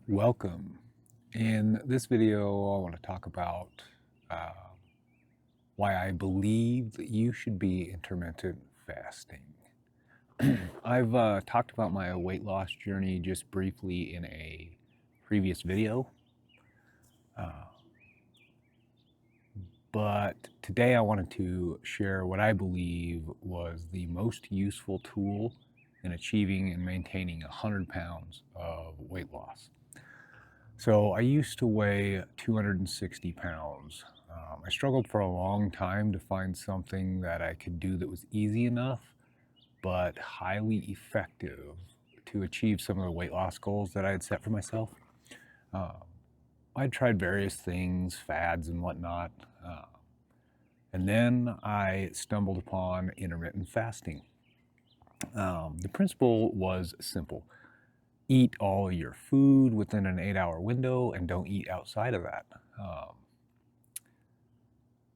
Welcome. In this video, I want to talk about uh, why I believe that you should be intermittent fasting. I've talked about my weight loss journey just briefly in a previous video, uh, but today I wanted to share what I believe was the most useful tool in achieving and maintaining 100 pounds of weight loss. So I used to weigh 260 pounds. I struggled for a long time to find something that I could do that was easy enough, but highly effective to achieve some of the weight loss goals that I had set for myself. Um, I tried various things, fads and whatnot, and then I stumbled upon intermittent fasting. The principle was simple. Eat all your food within an 8-hour window and don't eat outside of that.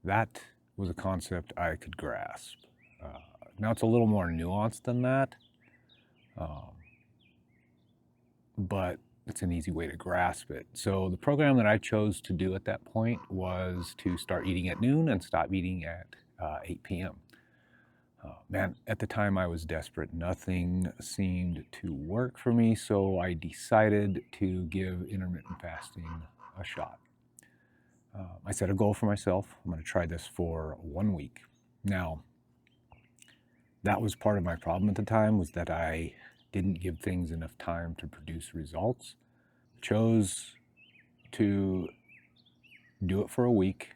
That was a concept I could grasp. Now it's a little more nuanced than that, um, but it's an easy way to grasp it. So the program that I chose to do at that point was to start eating at noon and stop eating at 8 p.m. Man, at the time I was desperate. Nothing seemed to work for me, so I decided to give intermittent fasting a shot. I set a goal for myself. I'm going to try this for 1 week. Now, that was part of my problem at the time, was that I didn't give things enough time to produce results. Chose to do it for a week.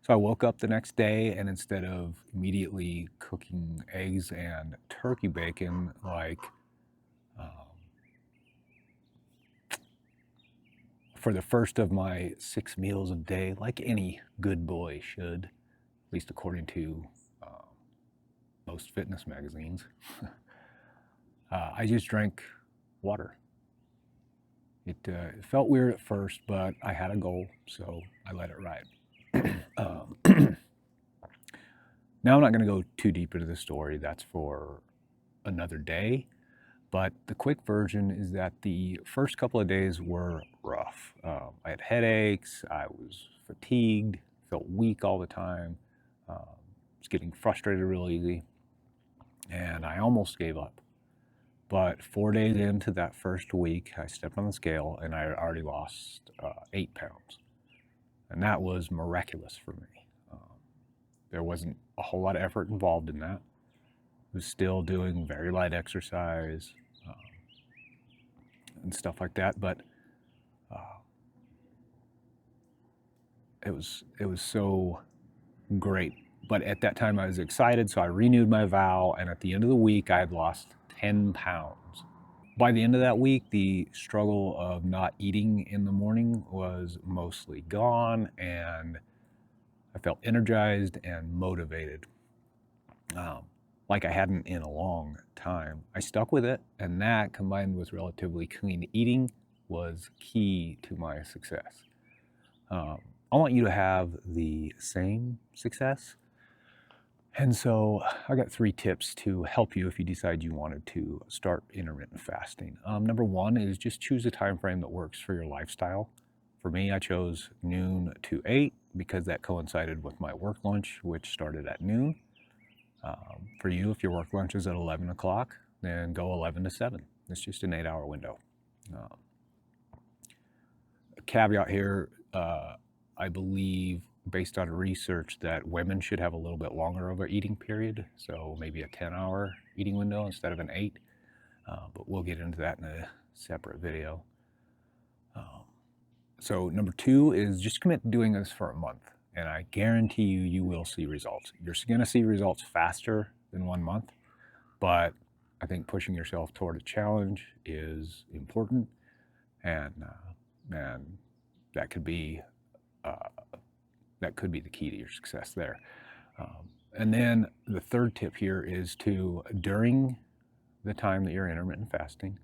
So I woke up the next day, and instead of immediately cooking eggs and turkey bacon like for the first of my 6 meals a day, like any good boy should, at least according to most fitness magazines, I just drank water. It felt weird at first, but I had a goal, so I let it ride. Now I'm not going to go too deep into the story. That's for another day. But the quick version is that the first couple of days were rough. I had headaches, I was fatigued, felt weak all the time, was getting frustrated real easy, and I almost gave up. But 4 days into that first week, I stepped on the scale and I had already lost 8 pounds. And that was miraculous for me. There wasn't a whole lot of effort involved in that. I was still doing very light exercise and stuff like that, but it was so great. But at that time I was excited, so I renewed my vow, and at the end of the week I had lost 10 pounds. By the end of that week, the struggle of not eating in the morning was mostly gone, and I felt energized and motivated, like I hadn't in a long time. I stuck with it, and that, combined with relatively clean eating, was key to my success. I want you to have the same success. And so I got 3 tips to help you if you decide you wanted to start intermittent fasting. Number 1 is just choose a time frame that works for your lifestyle. For me, I chose noon to 8 because that coincided with my work lunch, which started at noon. For you, if your work lunch is at 11 o'clock, then go 11 to 7. It's just an 8-hour window. A caveat here, I believe, based on research, that women should have a little bit longer of an eating period, so maybe a 10-hour eating window instead of an 8. But we'll get into that in a separate video. So number 2 is just commit to doing this for a month, and I guarantee you, you will see results. You're going to see results faster than 1 month, but I think pushing yourself toward a challenge is important, and that could be the key to your success there. And then the third tip here is to, during the time that you're intermittent fasting,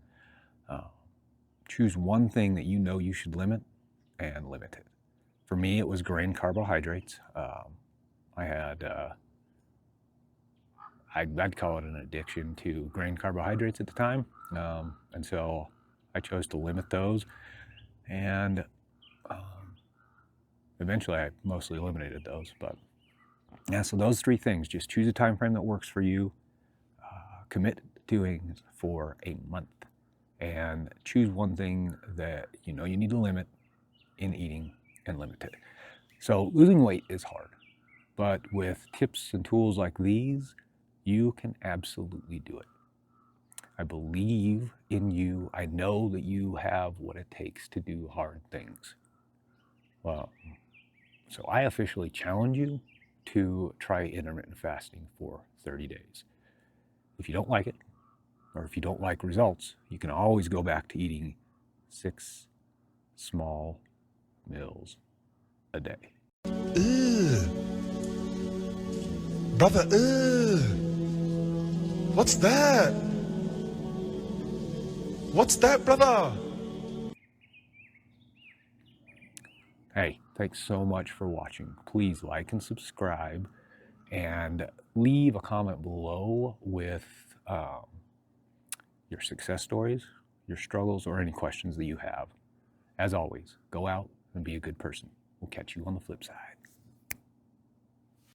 choose one thing that you know you should limit and limit it. For me, it was grain carbohydrates. I'd call it an addiction to grain carbohydrates at the time. And so I chose to limit those, and eventually I mostly eliminated those. But yeah, so those 3 things: just choose a time frame that works for you, commit to doing for a month, and choose one thing that you know you need to limit in eating and limit it. So losing weight is hard, but with tips and tools like these, you can absolutely do it. I believe in you. I know that you have what it takes to do hard things. Well, so I officially challenge you to try intermittent fasting for 30 days. If you don't like it, or if you don't like results, you can always go back to eating 6 small meals a day. Ugh. Brother, ugh. What's that? What's that, brother? Hey, thanks so much for watching. Please like and subscribe, and leave a comment below with your success stories, your struggles, or any questions that you have. As always, go out and be a good person. We'll catch you on the flip side.